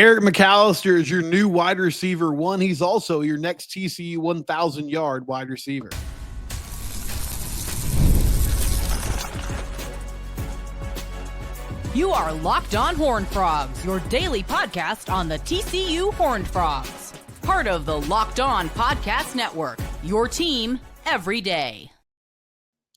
Eric McAlister is your new wide receiver one. He's also your next TCU 1,000-yard wide receiver. You are Locked On Horned Frogs, your daily podcast on the TCU Horned Frogs. Part of the Locked On Podcast Network, your team every day.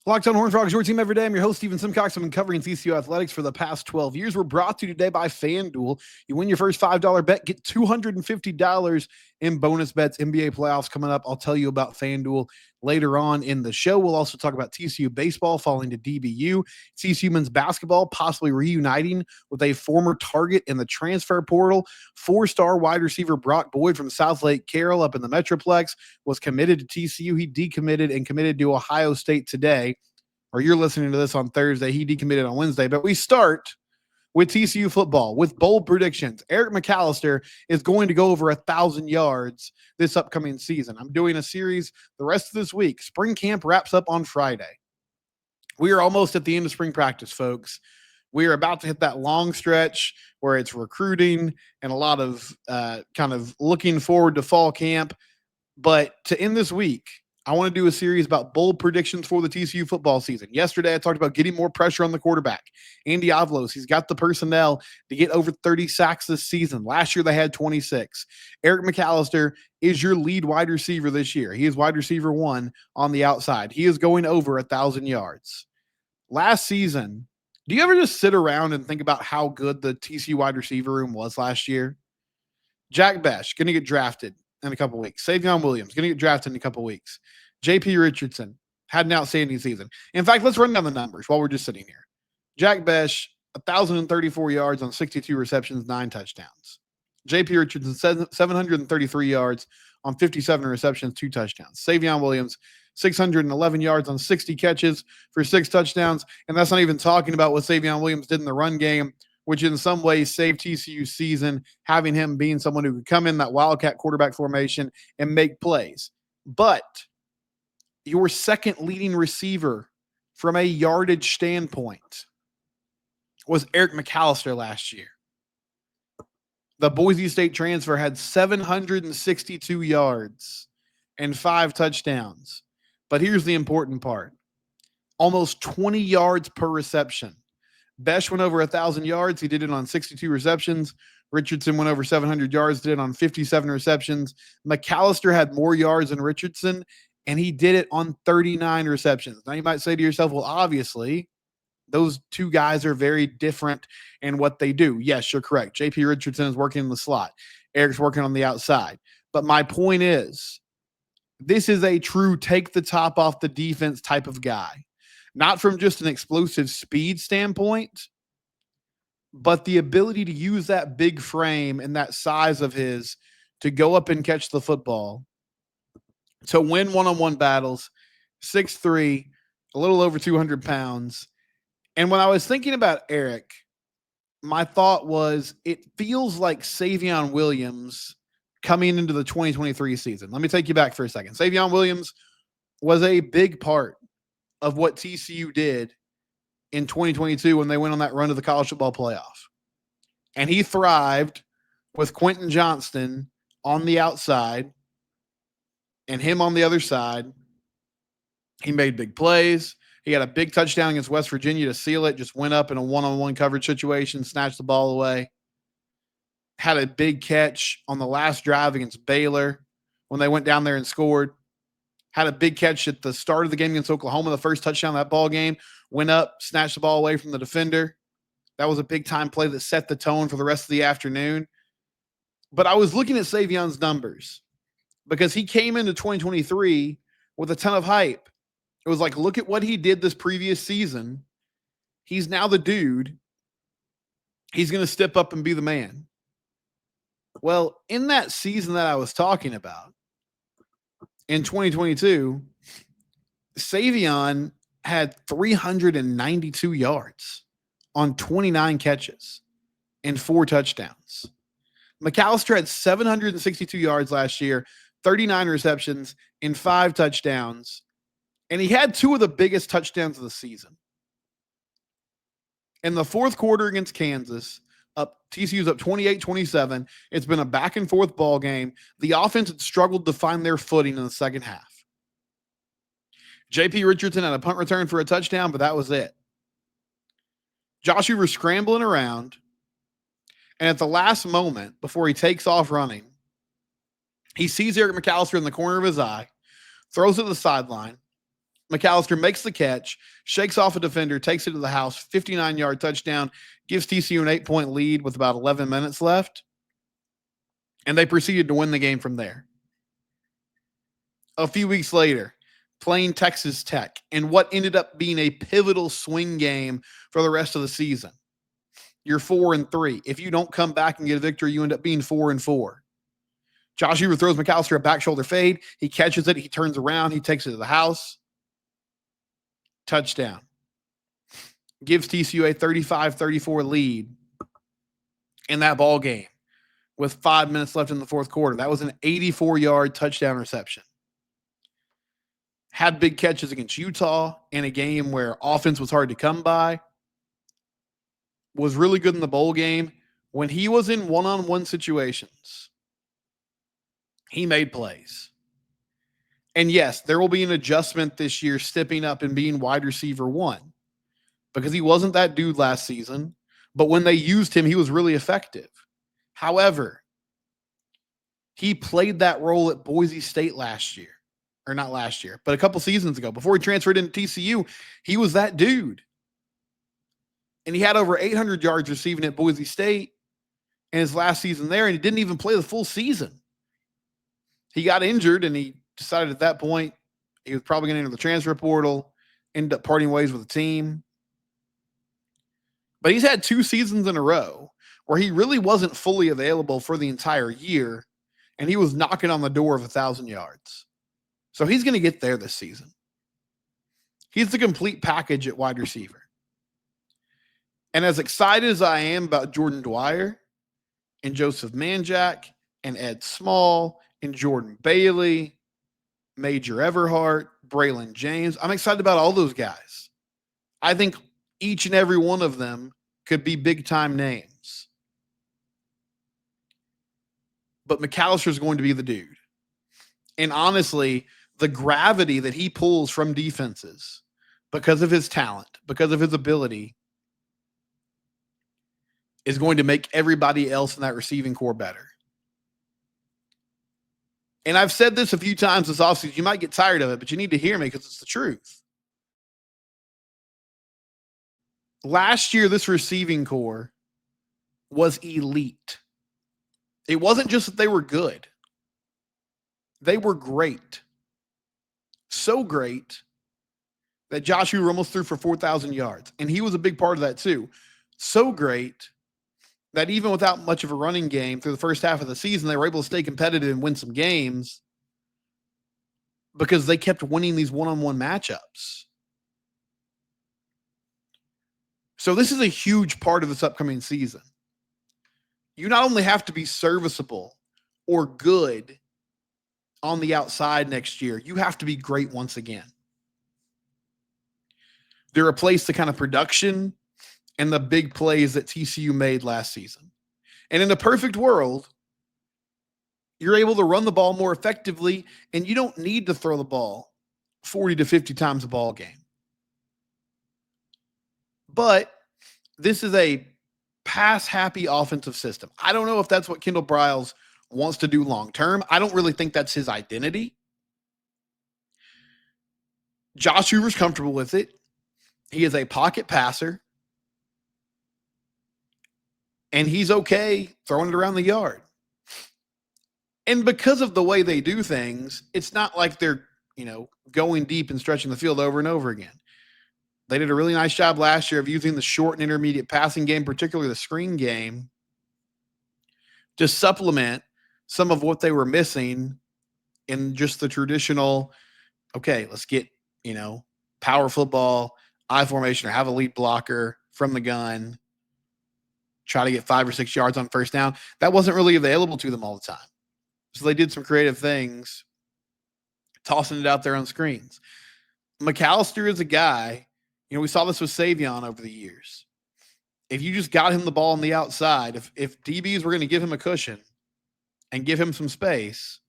Locked On Horned Frogs, your team every day. I'm your host, Steven Simcox. I've been covering TCU athletics for the past 12 years. We're brought to you today by FanDuel. You win your first $5 bet, get $250 in bonus bets. NBA playoffs coming up. I'll tell you about FanDuel later on in the show. We'll also talk about TCU baseball falling to DBU, TCU men's basketball possibly reuniting with a former target in the transfer portal. 4-star wide receiver Brock Boyd from South Lake Carroll up in the Metroplex was committed to TCU. He decommitted and committed to Ohio State today. Or you're listening to this on Thursday. He decommitted on Wednesday. But we start with TCU football with bold predictions. Eric McAlister is going to go over 1,000 yards this upcoming season. I'm doing a series the rest of this week. Spring camp wraps up on Friday. We are almost at the end of spring practice, folks. We are about to hit that long stretch where it's recruiting and a lot of kind of looking forward to fall camp. But to end this week, I want to do a series about bold predictions for the TCU football season. Yesterday, I talked about getting more pressure on the quarterback. Andy Avalos, he's got the personnel to get over 30 sacks this season. Last year, they had 26. Eric McAlister is your lead wide receiver this year. He is wide receiver one on the outside. He is going over 1,000 yards. Last season, do you ever just sit around and think about how good the TCU wide receiver room was last year? Jack Besh, going to get drafted in a couple weeks. Savion Williams, going to get drafted in a couple weeks. J.P. Richardson had an outstanding season. In fact, let's run down the numbers while we're just sitting here. Jack Besh, 1,034 yards on 62 receptions, 9 touchdowns. J.P. Richardson, 733 yards on 57 receptions, 2 touchdowns. Savion Williams, 611 yards on 60 catches for 6 touchdowns. And that's not even talking about what Savion Williams did in the run game, which in some ways saved TCU's season, having him being someone who could come in that Wildcat quarterback formation and make plays. But your second leading receiver from a yardage standpoint was Eric McAlister last year. The Boise State transfer had 762 yards and 5 touchdowns. But here's the important part. Almost 20 yards per reception. Besh went over 1,000 yards. He did it on 62 receptions. Richardson went over 700 yards, did it on 57 receptions. McAlister had more yards than Richardson, and he did it on 39 receptions. Now, you might say to yourself, well, obviously, those two guys are very different in what they do. Yes, you're correct. J.P. Richardson is working in the slot. Eric's working on the outside. But my point is, this is a true take the top off the defense type of guy. Not from just an explosive speed standpoint, but the ability to use that big frame and that size of his to go up and catch the football, to win one-on-one battles, 6'3", a little over 200 pounds. And when I was thinking about Eric, my thought was it feels like Savion Williams coming into the 2023 season. Let me take you back for a second. Savion Williams was a big part of what TCU did in 2022 when they went on that run to the college football playoff. And he thrived with Quentin Johnston on the outside and him on the other side. He made big plays. He had a big touchdown against West Virginia to seal it, just went up in a one-on-one coverage situation, snatched the ball away. Had a big catch on the last drive against Baylor when they went down there and scored. Had a big catch at the start of the game against Oklahoma, the first touchdown of that ball game. Went up, snatched the ball away from the defender. That was a big-time play that set the tone for the rest of the afternoon. But I was looking at Savion's numbers because he came into 2023 with a ton of hype. It was like, look at what he did this previous season. He's now the dude. He's going to step up and be the man. Well, in that season that I was talking about, in 2022, Savion had 392 yards on 29 catches and 4 touchdowns. McAlister had 762 yards last year, 39 receptions and 5 touchdowns, and he had 2 of the biggest touchdowns of the season. In the fourth quarter against Kansas, TCU's up 28-27. It's been a back and forth ball game. The offense had struggled to find their footing in the second half. JP Richardson had a punt return for a touchdown, but that was it. Josh Hoover scrambling around, and at the last moment, before he takes off running, he sees Eric McAlister in the corner of his eye, throws it to the sideline. McAlister makes the catch, shakes off a defender, takes it to the house, 59-yard touchdown, gives TCU an 8-point lead with about 11 minutes left, and they proceeded to win the game from there. A few weeks later, playing Texas Tech in what ended up being a pivotal swing game for the rest of the season. You're 4-3. If you don't come back and get a victory, you end up being 4-4. Josh Hoover throws McAlister a back shoulder fade. He catches it. He turns around. He takes it to the house. Touchdown. Gives TCU a 35-34 lead in that ball game with 5 minutes left in the fourth quarter. That was an 84-yard touchdown reception. Had big catches against Utah in a game where offense was hard to come by. Was really good in the bowl game. When he was in one-on-one situations, he made plays. And yes, there will be an adjustment this year stepping up and being wide receiver one because he wasn't that dude last season. But when they used him, he was really effective. However, he played that role at Boise State last year. Or not last year, but a couple seasons ago. Before he transferred into TCU, he was that dude. And he had over 800 yards receiving at Boise State in his last season there, and he didn't even play the full season. He got injured, and he decided at that point he was probably going to enter the transfer portal, ended up parting ways with the team. But he's had 2 seasons in a row where he really wasn't fully available for the entire year, and he was knocking on the door of 1,000 yards. So he's going to get there this season. He's the complete package at wide receiver. And as excited as I am about Jordan Dwyer and Joseph Manjack and Ed Small and Jordan Bailey, Major Everhart, Braylon James, I'm excited about all those guys. I think each and every one of them could be big-time names. But McAlister is going to be the dude. And honestly, the gravity that he pulls from defenses because of his talent, because of his ability, is going to make everybody else in that receiving core better. And I've said this a few times this offseason. You might get tired of it, but you need to hear me because it's the truth. Last year, this receiving core was elite. It wasn't just that they were good. They were great. So great that Josh Hoover almost threw for 4,000 yards. And he was a big part of that too. So great that even without much of a running game through the first half of the season, they were able to stay competitive and win some games because they kept winning these one-on-one matchups. So this is a huge part of this upcoming season. You not only have to be serviceable or good on the outside next year, you have to be great once again. They're a place to kind of production and the big plays that TCU made last season. And in a perfect world, you're able to run the ball more effectively, and you don't need to throw the ball 40 to 50 times a ball game. But this is a pass-happy offensive system. I don't know if that's what Kendall Briles wants to do long-term. I don't really think that's his identity. Josh Hoover's comfortable with it. He is a pocket passer. And he's okay throwing it around the yard. And because of the way they do things, it's not like they're, going deep and stretching the field over and over again. They did a really nice job last year of using the short and intermediate passing game, particularly the screen game, to supplement some of what they were missing in just the traditional, okay, let's get, power football, I formation, or have a lead blocker from the gun, try to get 5 or 6 yards on first down. That wasn't really available to them all the time. So they did some creative things, tossing it out there on screens. McAlister is a guy, we saw this with Savion over the years. if you just got him the ball on the outside, if DBs were going to give him a cushion and give him some space,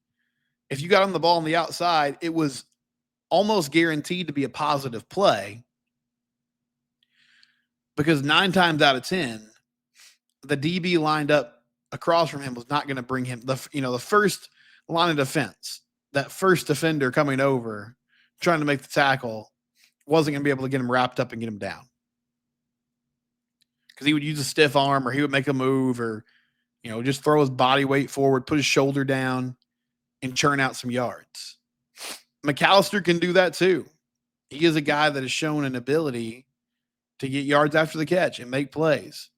if you got him the ball on the outside, it was almost guaranteed to be a positive play, because 9 times out of 10, the DB lined up across from him was not going to bring him the first line of defense. That first defender coming over, trying to make the tackle, wasn't going to be able to get him wrapped up and get him down, because he would use a stiff arm, or he would make a move, or just throw his body weight forward, put his shoulder down, and churn out some yards. McAlister can do that too. He is a guy that has shown an ability to get yards after the catch and make plays.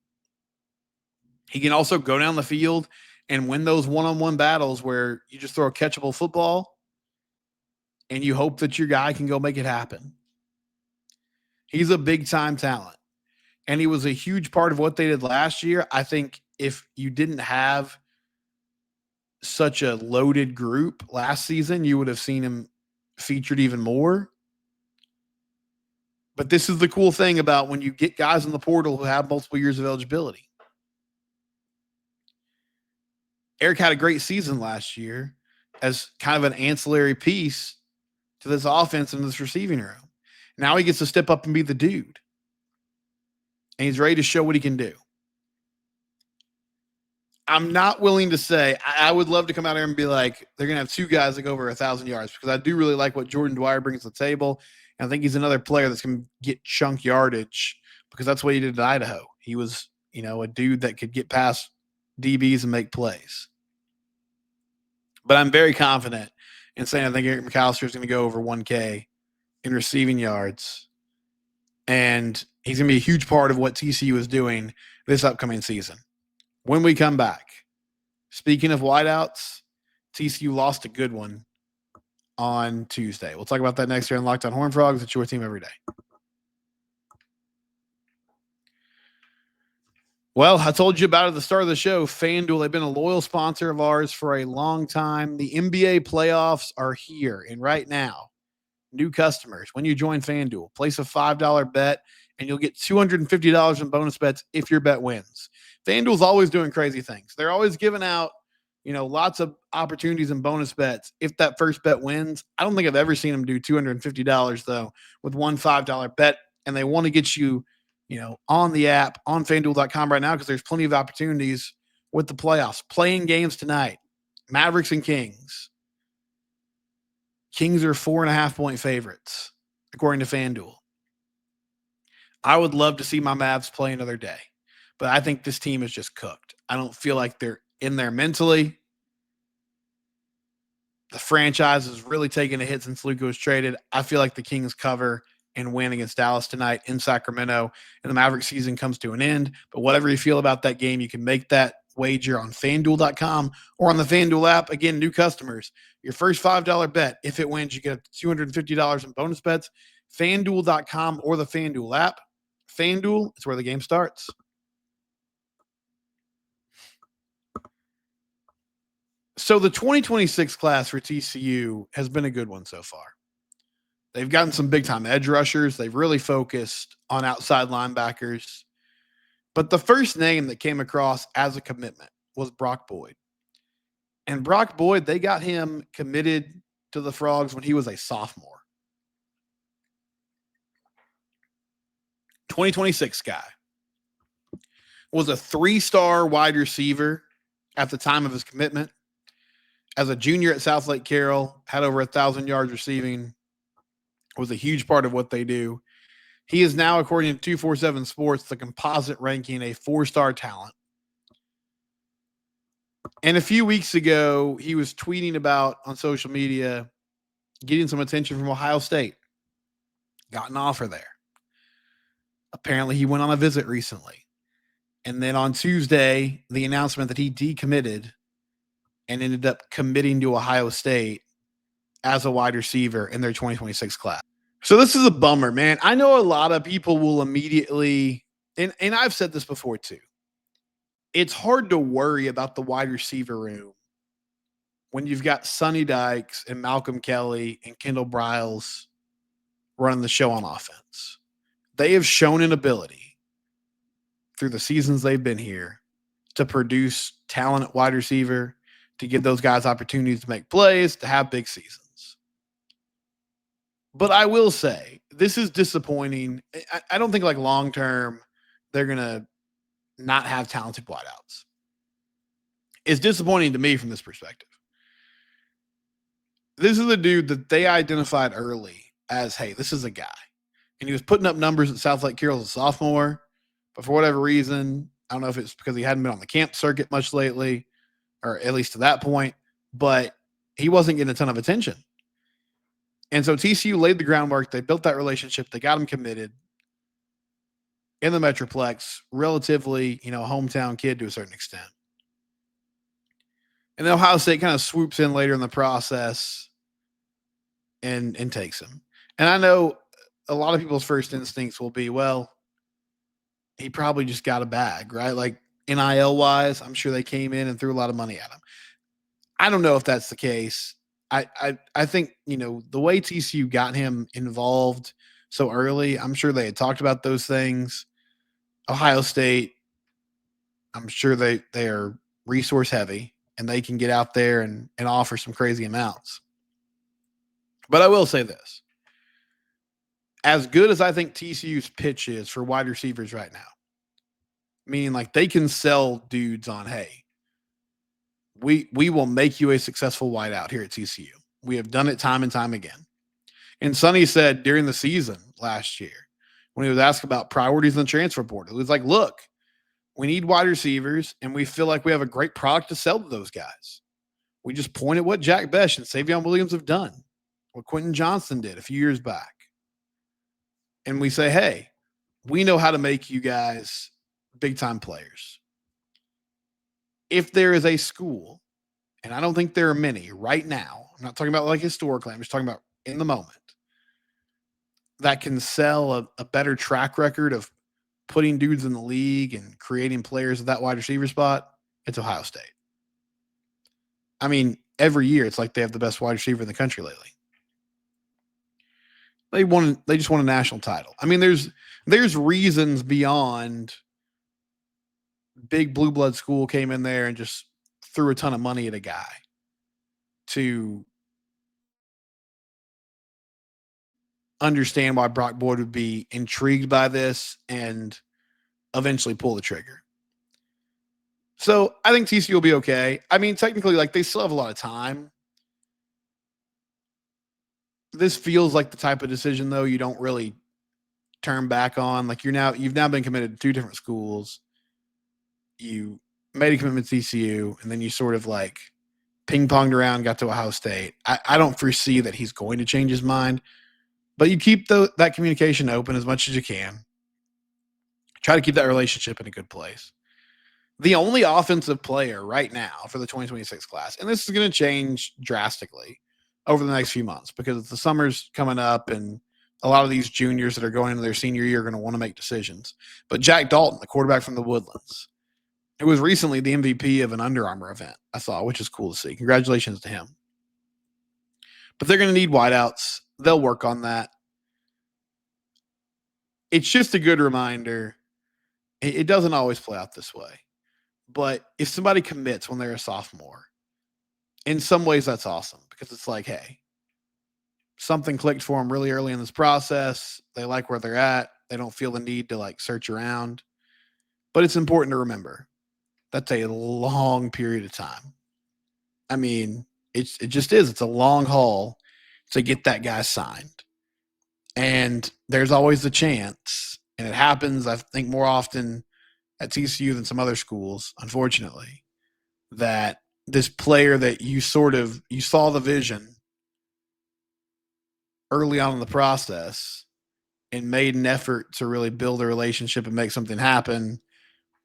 He can also go down the field and win those one-on-one battles where you just throw a catchable football and you hope that your guy can go make it happen. He's a big-time talent, and he was a huge part of what they did last year. I think if you didn't have such a loaded group last season, you would have seen him featured even more. But this is the cool thing about when you get guys in the portal who have multiple years of eligibility. Eric had a great season last year as kind of an ancillary piece to this offense and this receiving room. Now he gets to step up and be the dude. And he's ready to show what he can do. I'm not willing to say, I would love to come out here and be like, they're going to have 2 guys that go over 1,000 yards, because I do really like what Jordan Dwyer brings to the table. And I think he's another player that's going to get chunk yardage, because that's what he did at Idaho. He was, a dude that could get past DBs and make plays. But I'm very confident in saying I think Eric McAlister is going to go over 1K in receiving yards. And he's going to be a huge part of what TCU is doing this upcoming season. When we come back, speaking of wideouts, TCU lost a good one on Tuesday. We'll talk about that next year on Locked On Horned Frogs. It's your team every day. Well, I told you about it at the start of the show. FanDuel, they've been a loyal sponsor of ours for a long time. The NBA playoffs are here, and right now, new customers, when you join FanDuel, place a $5 bet, and you'll get $250 in bonus bets if your bet wins. FanDuel's always doing crazy things. They're always giving out, lots of opportunities and bonus bets if that first bet wins. I don't think I've ever seen them do $250, though, with one $5 bet, and they want to get you, on the app, on FanDuel.com right now, because there's plenty of opportunities with the playoffs. Playing games tonight, Mavericks and Kings. Kings are 4.5-point favorites, according to FanDuel. I would love to see my Mavs play another day, but I think this team is just cooked. I don't feel like they're in there mentally. The franchise is really taking a hit since Luka was traded. I feel like the Kings cover and win against Dallas tonight in Sacramento, and the Mavericks season comes to an end. But whatever you feel about that game, you can make that wager on FanDuel.com or on the FanDuel app. Again, new customers, your first $5 bet, if it wins, you get $250 in bonus bets. FanDuel.com or the FanDuel app. FanDuel is where the game starts. So the 2026 class for TCU has been a good one so far. They've gotten some big-time edge rushers. They've really focused on outside linebackers. But the first name that came across as a commitment was Brock Boyd. And Brock Boyd, they got him committed to the Frogs when he was a sophomore. 2026 guy. Was a 3-star wide receiver at the time of his commitment. As a junior at South Lake Carroll, had over 1,000 yards receiving, was a huge part of what they do. He is now, according to 247 Sports, the composite ranking a 4-star talent. And a few weeks ago, he was tweeting about on social media getting some attention from Ohio State. Got an offer there. Apparently, he went on a visit recently. And then on Tuesday, the announcement that he decommitted and ended up committing to Ohio State as a wide receiver in their 2026 class. So this is a bummer, man. I know a lot of people will immediately, and I've said this before too, it's hard to worry about the wide receiver room when you've got Sonny Dykes and Malcolm Kelly and Kendall Briles running the show on offense. They have shown an ability through the seasons they've been here to produce talent at wide receiver, to give those guys opportunities to make plays, to have big seasons. But I will say, this is disappointing. I don't think like long term they're going to not have talented wideouts. It's disappointing to me from this perspective. This is a dude that they identified early as, hey, this is a guy. And he was putting up numbers at South Lake Carroll as a sophomore. But for whatever reason, I don't know if it's because he hadn't been on the camp circuit much lately, or at least to that point, but he wasn't getting a ton of attention. And so TCU laid the groundwork. They built that relationship. They got him committed in the Metroplex, relatively, a hometown kid to a certain extent. And then Ohio State kind of swoops in later in the process and takes him. And I know a lot of people's first instincts will be, well, he probably just got a bag, right? Like NIL wise, I'm sure they came in and threw a lot of money at him. I don't know if that's the case. I think, the way TCU got him involved so early, I'm sure they had talked about those things. Ohio State, I'm sure they are resource heavy and they can get out there and offer some crazy amounts. But I will say this. As good as I think TCU's pitch is for wide receivers right now, meaning like they can sell dudes on, hey, we will make you a successful wideout here at TCU. We have done it time and time again. And Sonny said during the season last year, when he was asked about priorities in the transfer portal, he was like, look, we need wide receivers, and we feel like we have a great product to sell to those guys. We just point at what Jack Besh and Savion Williams have done, what Quentin Johnson did a few years back. And we say, hey, we know how to make you guys big-time players. If there is a school, and I don't think there are many right now, I'm not talking about like historically, I'm just talking about in the moment, that can sell a better track record of putting dudes in the league and creating players at that wide receiver spot, it's Ohio State. I mean, every year it's like they have the best wide receiver in the country lately. They just won a national title. I mean, there's reasons beyond big blue blood school came in there and just threw a ton of money at a guy to understand why Brock Boyd would be intrigued by this and eventually pull the trigger. So I think TCU will be okay. I mean, technically, like they still have a lot of time. This feels like the type of decision, though, you don't really turn back on. Like you've now been committed to two different schools. You made a commitment to TCU, and then you sort of like ping-ponged around, got to Ohio State. I don't foresee that he's going to change his mind, but you keep that communication open as much as you can. Try to keep that relationship in a good place. The only offensive player right now for the 2026 class, and this is going to change drastically over the next few months because the summer's coming up and a lot of these juniors that are going into their senior year are going to want to make decisions. But Jack Dalton, the quarterback from the Woodlands, who was recently the MVP of an Under Armour event, I saw, which is cool to see. Congratulations to him. But they're going to need wideouts. They'll work on that. It's just a good reminder. It doesn't always play out this way. But if somebody commits when they're a sophomore, in some ways that's awesome because it's like, hey, something clicked for them really early in this process. They like where they're at. They don't feel the need to like search around. But it's important to remember that's a long period of time. I mean, it just is. It's a long haul to get that guy signed. And there's always the chance, and it happens, I think, more often at TCU than some other schools, unfortunately, that this player that you saw the vision early on in the process and made an effort to really build a relationship and make something happen,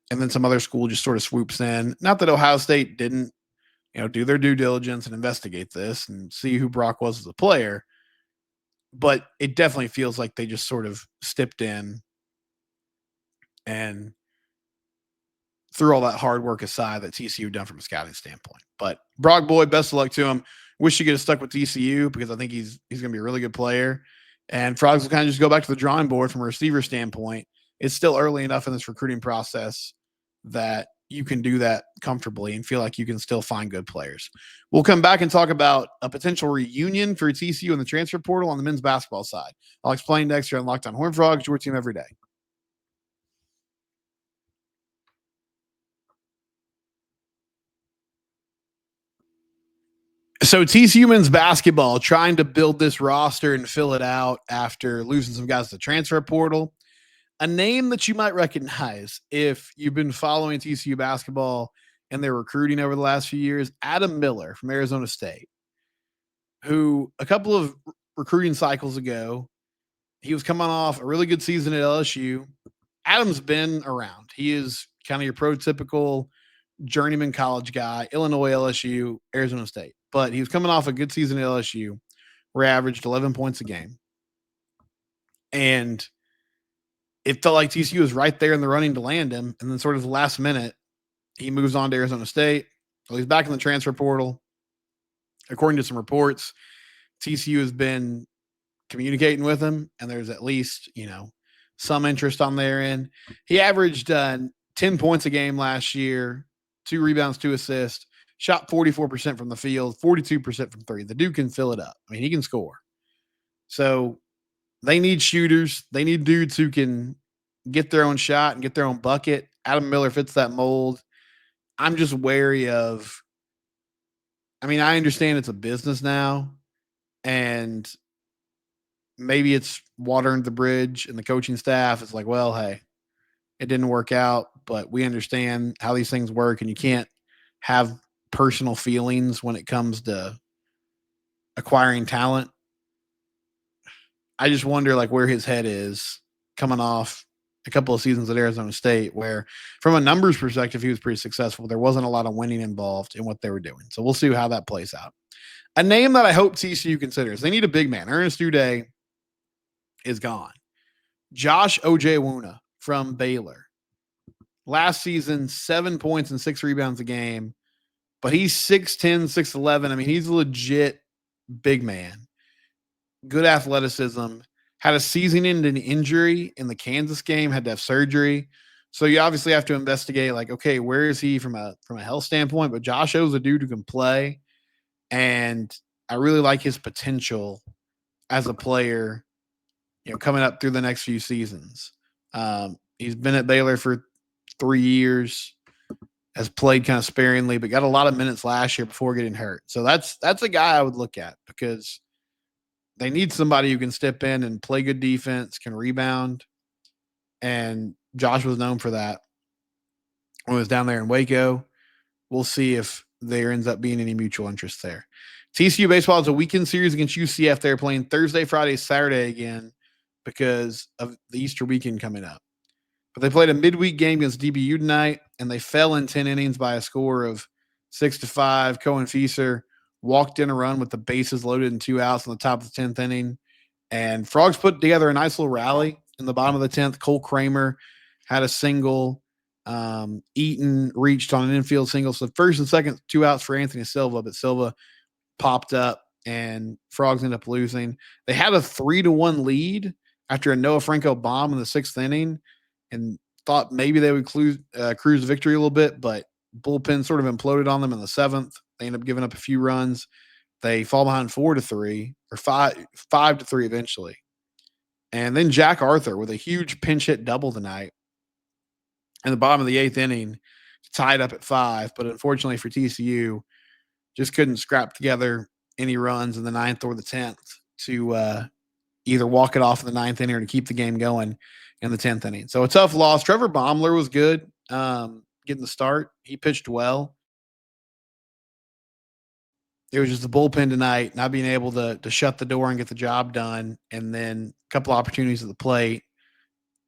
and then some other school just sort of swoops in. Not that Ohio State didn't, do their due diligence and investigate this and see who Brock was as a player, but it definitely feels like they just sort of stepped in and threw all that hard work aside that TCU done from a scouting standpoint. But Brock Boyd, best of luck to him. Wish he could have stuck with TCU because I think he's going to be a really good player. And Frogs will kind of just go back to the drawing board from a receiver standpoint it's still early enough in this recruiting process that you can do that comfortably and feel like you can still find good players. We'll come back and talk about a potential reunion for TCU in the transfer portal on the men's basketball side. I'll explain next here on Locked On Horned Frogs, your team every day. So TCU men's basketball trying to build this roster and fill it out after losing some guys to the transfer portal. A name that you might recognize if you've been following TCU basketball and their recruiting over the last few years, Adam Miller from Arizona State, who a couple of recruiting cycles ago, he was coming off a really good season at LSU. Adam's been around. He is kind of your prototypical journeyman college guy, Illinois, LSU, Arizona State. But he was coming off a good season at LSU where he averaged 11 points a game. And it felt like TCU was right there in the running to land him. And then sort of the last minute, he moves on to Arizona State. Well, he's back in the transfer portal. According to some reports, TCU has been communicating with him, and there's at least, some interest on their end. He averaged 10 points a game last year, 2 rebounds, 2 assists, shot 44% from the field, 42% from 3. The dude can fill it up. I mean, he can score. So they need shooters. They need dudes who can get their own shot and get their own bucket. Adam Miller fits that mold. I'm just wary of, I understand it's a business now, and maybe it's water under the bridge, and the coaching staff is like, well, hey, it didn't work out, but we understand how these things work, and you can't have personal feelings when it comes to acquiring talent. I just wonder where his head is coming off a couple of seasons at Arizona State, where from a numbers perspective, he was pretty successful. There wasn't a lot of winning involved in what they were doing. So we'll see how that plays out. A name that I hope TCU considers, they need a big man. Ernest Uday is gone. Josh Ojewuna from Baylor. Last season, 7 points and 6 rebounds a game, but he's 6'10", 6'11". He's a legit big man. Good athleticism. Had a season-ending injury in the Kansas game, had to have surgery. So you obviously have to investigate, okay, where is he from a health standpoint? But Josh O's a dude who can play, and I really like his potential as a player, coming up through the next few seasons. He's been at Baylor for 3 years, has played kind of sparingly, but got a lot of minutes last year before getting hurt. So that's a guy I would look at, because they need somebody who can step in and play good defense, can rebound. And Josh was known for that when he was down there in Waco. We'll see if there ends up being any mutual interest there. TCU baseball is a weekend series against UCF. They're playing Thursday, Friday, Saturday again because of the Easter weekend coming up. But they played a midweek game against DBU tonight, and they fell in 10 innings by a score of 6-5. Cohen Fieser walked in a run with the bases loaded and 2 outs in the top of the 10th inning. And Frogs put together a nice little rally in the bottom of the 10th. Cole Kramer had a single. Eaton reached on an infield single. So first and second, 2 outs for Anthony Silva, but Silva popped up and Frogs ended up losing. They had a 3-1 lead after a Noah Franco bomb in the 6th inning, and thought maybe they would cruise the victory a little bit, but bullpen sort of imploded on them in the 7th. They end up giving up a few runs. They fall behind 4-3 or 5-3 eventually. And then Jack Arthur with a huge pinch hit double tonight in the bottom of the 8th inning, tied up at 5. But unfortunately for TCU, just couldn't scrap together any runs in the 9th or the 10th to either walk it off in the 9th inning or to keep the game going in the 10th inning. So a tough loss. Trevor Baumler was good getting the start. He pitched well. It was just the bullpen tonight, not being able to shut the door and get the job done, and then a couple opportunities at the plate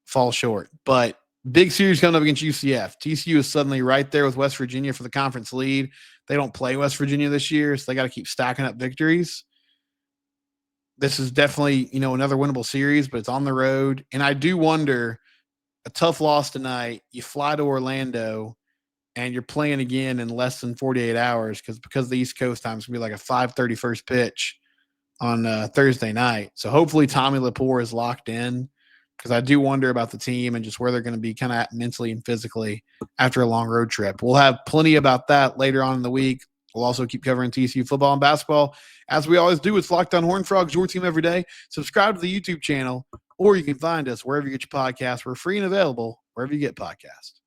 fall short. But big series coming up against UCF. TCU is suddenly right there with West Virginia for the conference lead. They don't play West Virginia this year, so they got to keep stacking up victories. This is definitely, another winnable series, but it's on the road. And I do wonder, a tough loss tonight, you fly to Orlando, and you're playing again in less than 48 hours because the East Coast time is going to be like a 5:30 first pitch on Thursday night. So hopefully Tommy Lepore is locked in because I do wonder about the team and just where they're going to be kind of at mentally and physically after a long road trip. We'll have plenty about that later on in the week. We'll also keep covering TCU football and basketball. As we always do, it's Locked On Horned Frogs, your team every day. Subscribe to the YouTube channel, or you can find us wherever you get your podcasts. We're free and available wherever you get podcasts.